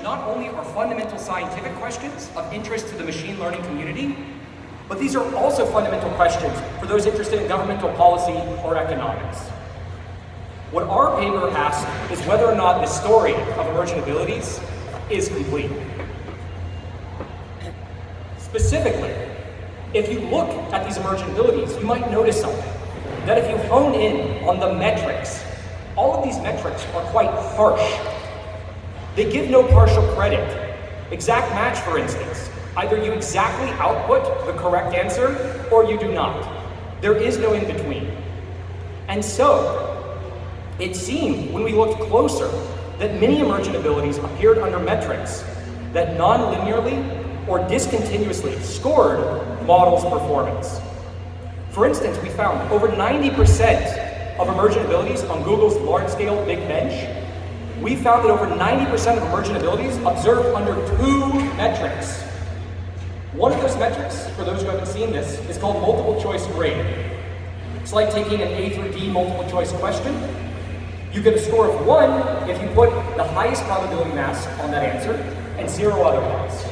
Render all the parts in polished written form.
not only are fundamental scientific questions of interest to the machine learning community, but these are also fundamental questions for those interested in governmental policy or economics. What our paper asks is whether or not the story of emergent abilities is complete. Specifically, if you look at these emergent abilities, you might notice something. That if you hone in on the metrics, all of these metrics are quite harsh. They give no partial credit. Exact match, for instance. Either you exactly output the correct answer, or you do not. There is no in between. And so, it seemed, when we looked closer, that many emergent abilities appeared under metrics that non-linearly or discontinuously scored models' performance. For instance, we found over 90% of emergent abilities on Google's large-scale Big Bench. We found that over 90% of emergent abilities observed under 2 metrics. One of those metrics, for those who haven't seen this, is called multiple choice grade. It's like taking an A through D multiple choice question. You get a score of 1 if you put the highest probability mass on that answer, and 0 otherwise.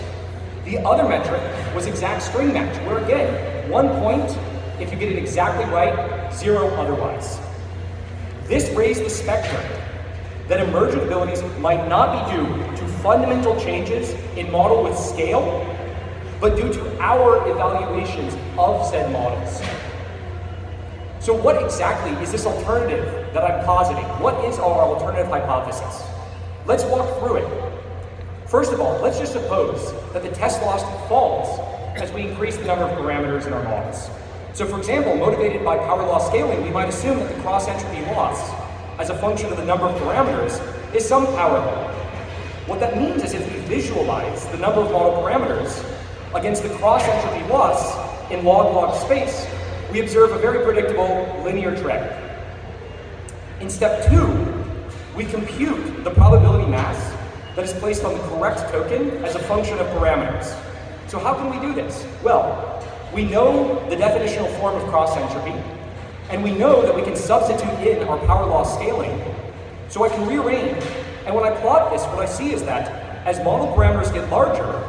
The other metric was exact string match, where again, 1 point if you get it exactly right, 0 otherwise. This raised the specter that emergent abilities might not be due to fundamental changes in model with scale, but due to our evaluations of said models. So what exactly is this alternative that I'm positing? What is our alternative hypothesis? Let's walk through it. First of all, let's just suppose that the test velocity falls as we increase the number of parameters in our models. So for example, motivated by power law scaling, we might assume that the cross entropy loss as a function of the number of parameters is some power law. What that means is if we visualize the number of model parameters against the cross entropy loss in log-log space, we observe a very predictable linear trend. In step 2, we compute the probability mass that is placed on the correct token as a function of parameters. So how can we do this? Well, we know the definitional form of cross entropy, and we know that we can substitute in our power law scaling. So I can rearrange, and when I plot this, what I see is that as model parameters get larger,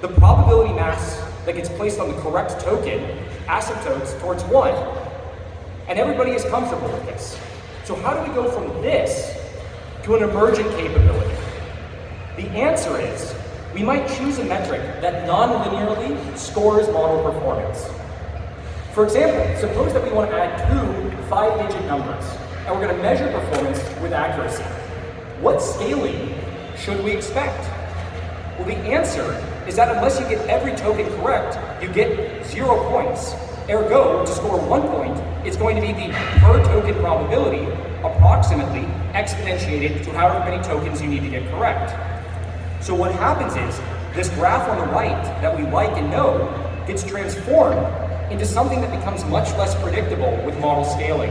the probability mass that gets placed on the correct token asymptotes towards 1. And everybody is comfortable with this. So how do we go from this to an emergent capability? The answer is, we might choose a metric that non-linearly scores model performance. For example, suppose that we want to add 2 5-digit numbers, and we're going to measure performance with accuracy. What scaling should we expect? Well, the answer is that unless you get every token correct, you get 0 points. Ergo, to score 1 point, it's going to be the per token probability approximately exponentiated to however many tokens you need to get correct. So what happens is, this graph on the right that we like and know gets transformed into something that becomes much less predictable with model scaling.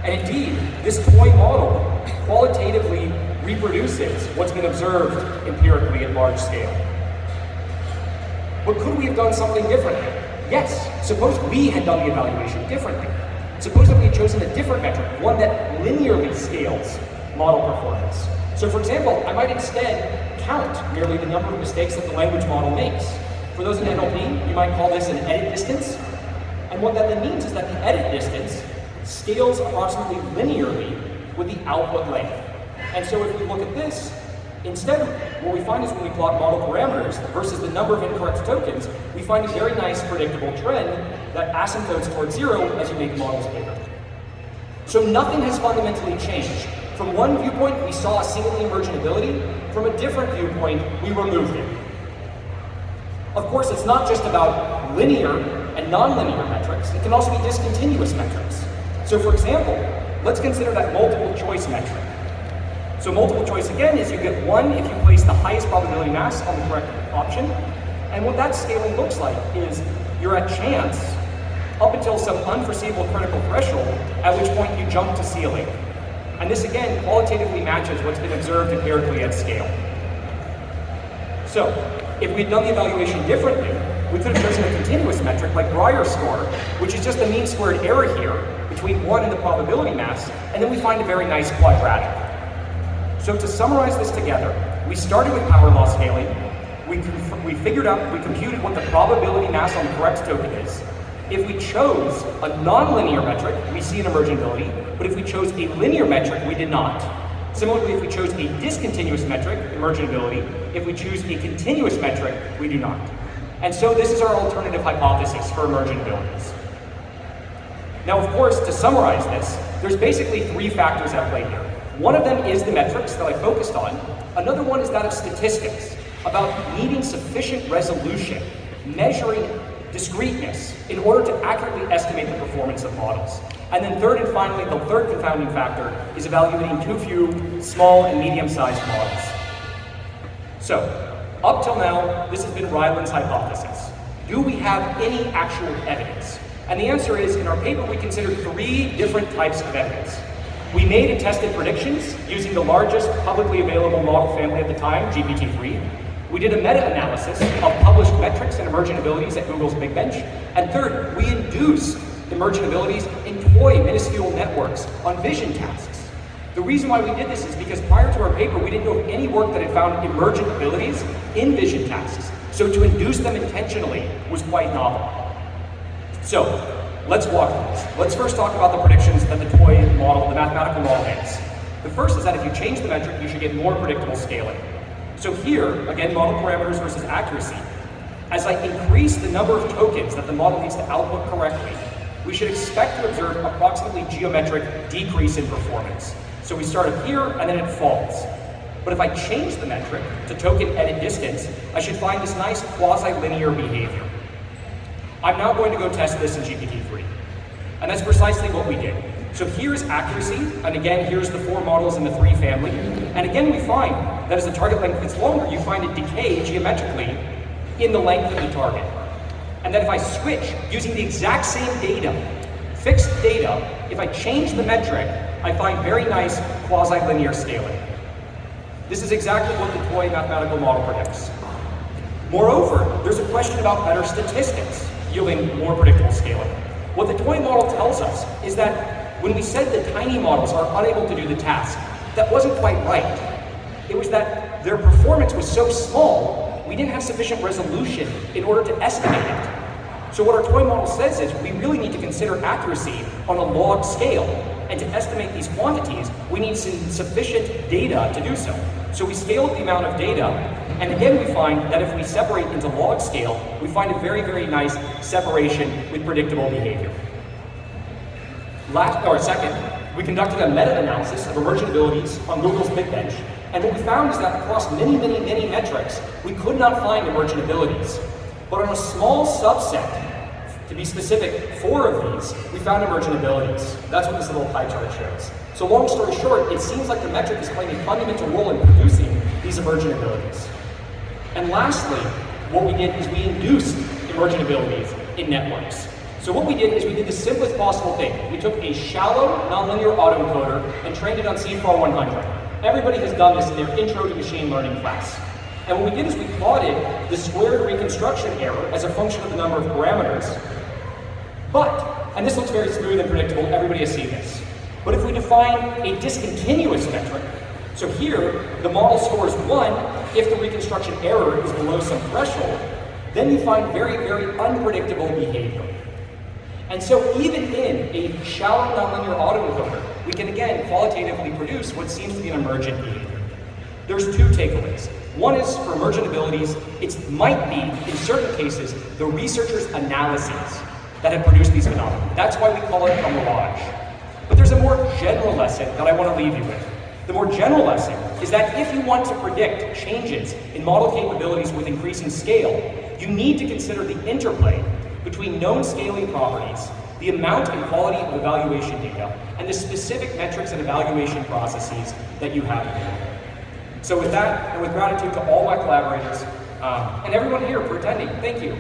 And indeed, this toy model qualitatively reproduces what's been observed empirically at large scale. But could we have done something differently? Yes, suppose we had done the evaluation differently. Suppose that we had chosen a different metric, one that linearly scales model performance. So for example, I might instead count merely the number of mistakes that the language model makes. For those in NLP, you might call this an edit distance. And what that then means is that the edit distance scales approximately linearly with the output length. And so if we look at this, instead, what we find is when we plot model parameters versus the number of incorrect tokens, we find a very nice predictable trend that asymptotes towards 0 as you make models bigger. So nothing has fundamentally changed. From one viewpoint, we saw a singly emergent ability. From a different viewpoint, we removed it. Of course, it's not just about linear and non-linear metrics. It can also be discontinuous metrics. So for example, let's consider that multiple choice metric. So multiple choice, again, is you get 1 if you place the highest probability mass on the correct option. And what that scaling looks like is you're at chance up until some unforeseeable critical threshold, at which point you jump to ceiling. And this, again, qualitatively matches what's been observed empirically at scale. So, if we'd done the evaluation differently, we could have chosen a continuous metric like Breyer's score, which is just the mean squared error here between 1 and the probability mass, and then we find a very nice quadratic. So to summarize this together, we started with power law scaling. We computed what the probability mass on the correct token is. If we chose a non-linear metric, we see an emergentability, but if we chose a linear metric, we did not. Similarly, if we chose a discontinuous metric, emergentability, if we choose a continuous metric, we do not. And so this is our alternative hypothesis for emergentabilities. Now, of course, to summarize this, there's basically three factors at play here. One of them is the metrics that I focused on. Another one is that of statistics, about needing sufficient resolution, measuring discreteness in order to accurately estimate the performance of models. And then third and finally, the third confounding factor is evaluating too few small and medium-sized models. So, up till now, this has been Ryland's hypothesis. Do we have any actual evidence? And the answer is, in our paper, we considered three different types of evidence. We made and tested predictions using the largest publicly available model family at the time, GPT-3. We did a meta-analysis of published metrics and emergent abilities at Google's Big Bench. And third, we induced emergent abilities in toy minuscule networks on vision tasks. The reason why we did this is because prior to our paper, we didn't know of any work that had found emergent abilities in vision tasks. So to induce them intentionally was quite novel. So let's walk through this. Let's first talk about the predictions that the toy model, the mathematical model makes. The first is that if you change the metric, you should get more predictable scaling. So here, again, model parameters versus accuracy. As I increase the number of tokens that the model needs to output correctly, we should expect to observe approximately geometric decrease in performance. So we start up here and then it falls. But if I change the metric to token edit distance, I should find this nice quasi-linear behavior. I'm now going to go test this in GPT-3. And that's precisely what we did. So here's accuracy, and again, here's the four models in the three family. And again, we find that as the target length gets longer, you find it decay geometrically in the length of the target. And then if I switch using the exact same data, fixed data, if I change the metric, I find very nice quasi-linear scaling. This is exactly what the toy mathematical model predicts. Moreover, there's a question about better statistics, yielding more predictable scaling. What the toy model tells us is that when we said the tiny models are unable to do the task, that wasn't quite right. It was that their performance was so small, we didn't have sufficient resolution in order to estimate it. So what our toy model says is we really need to consider accuracy on a log scale. And to estimate these quantities, we need some sufficient data to do so. So we scaled the amount of data, and again we find that if we separate into log scale, we find a very, very nice separation with predictable behavior. Second, we conducted a meta-analysis of emergent abilities on Google's Big Bench, and what we found is that across many, many, many metrics, we could not find emergent abilities. But on a small subset, to be specific, 4 of these, we found emergent abilities. That's what this little pie chart shows. So long story short, it seems like the metric is playing a fundamental role in producing these emergent abilities. And lastly, what we did is we induced emergent abilities in networks. So what we did is we did the simplest possible thing. We took a shallow nonlinear autoencoder and trained it on CFAR 100. Everybody has done this in their intro to machine learning class. And what we did is we plotted the squared reconstruction error as a function of the number of parameters. And this looks very smooth and predictable, everybody has seen this. But if we define a discontinuous metric, so here the model scores 1 if the reconstruction error is below some threshold, then you find very, very unpredictable behavior. And so even in a shallow nonlinear autoencoder, we can again qualitatively produce what seems to be an emergent behavior. There's 2 takeaways. One is for emergent abilities, it might be, in certain cases, the researchers' analyses that have produced these phenomena. That's why we call it a mirage. But there's a more general lesson that I want to leave you with. The more general lesson is that if you want to predict changes in model capabilities with increasing scale, you need to consider the interplay between known scaling properties, the amount and quality of evaluation data, and the specific metrics and evaluation processes that you have available. So with that, and with gratitude to all my collaborators, and everyone here for attending, thank you.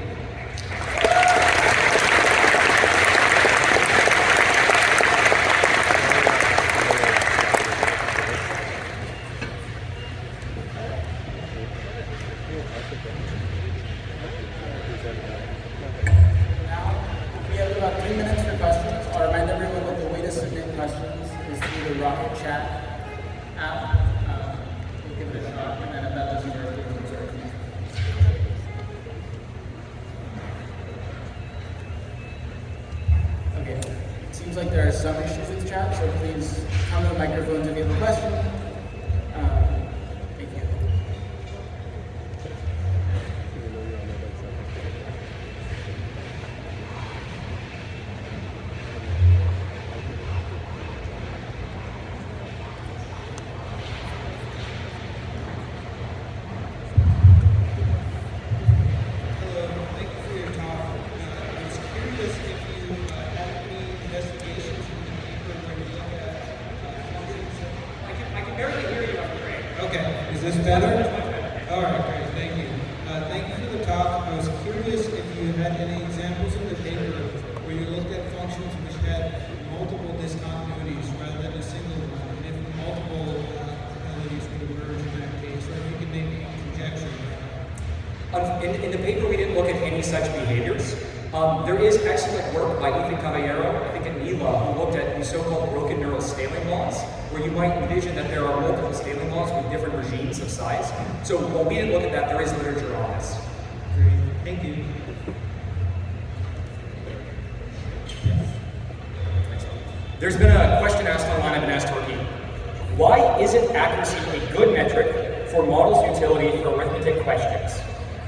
We have about 3 minutes for questions. I'll remind everyone that the way to submit questions is through the Rocket Chat app. We'll give it a shot, and then about seems like there are some issues with chat, so please come to the microphones if you have a question. Thank you. Is this better? All right, great, thank you. Thank you for the talk. I was curious if you had any examples in the paper where you looked at functions which had multiple discontinuities rather than a single one, and if multiple abilities would emerge in that case, or if you could make a projection. In the paper, we didn't look at any such behaviors. There is excellent work by Ethan Caballero, I think at Mila, who looked at the so-called broken neural scaling laws, where you might envision that there are multiple scaling laws with different regimes of size. So while we didn't look at that, there is literature on this. Great, thank you. There's been a question asked online I've been asked to repeat. Why isn't accuracy a good metric for models' utility for arithmetic questions?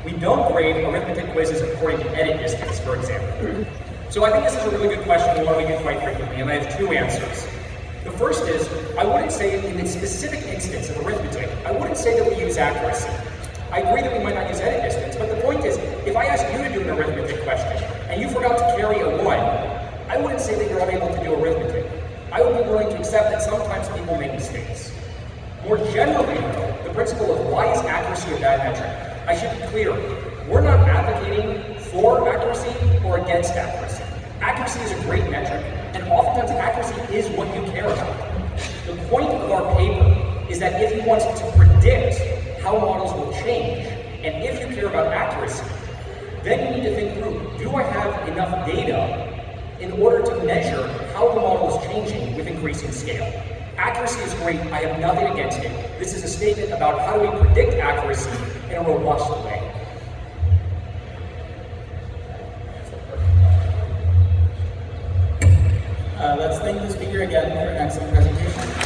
We don't grade arithmetic quizzes according to edit distance, for example. So I think this is a really good question, and one we get quite frequently, and I have two answers. The first is, I wouldn't say in the specific instance of arithmetic, I wouldn't say that we use accuracy. I agree that we might not use edit distance, but the point is, if I asked you to do an arithmetic question, and you forgot to carry a 1, I wouldn't say that you're unable to do arithmetic. I would be willing to accept that sometimes people make mistakes. More generally, though, the principle of why is accuracy a bad metric? I should be clear, we're not advocating for accuracy or against accuracy. Accuracy is a great metric, and oftentimes accuracy is what you care about. The point of our paper is that if you want to predict how models will change, and if you care about accuracy, then you need to think through, do I have enough data in order to measure how the model is changing with increasing scale? Accuracy is great, I have nothing against it. This is a statement about how do we predict accuracy in a robust way. Let's thank the speaker again for an excellent presentation.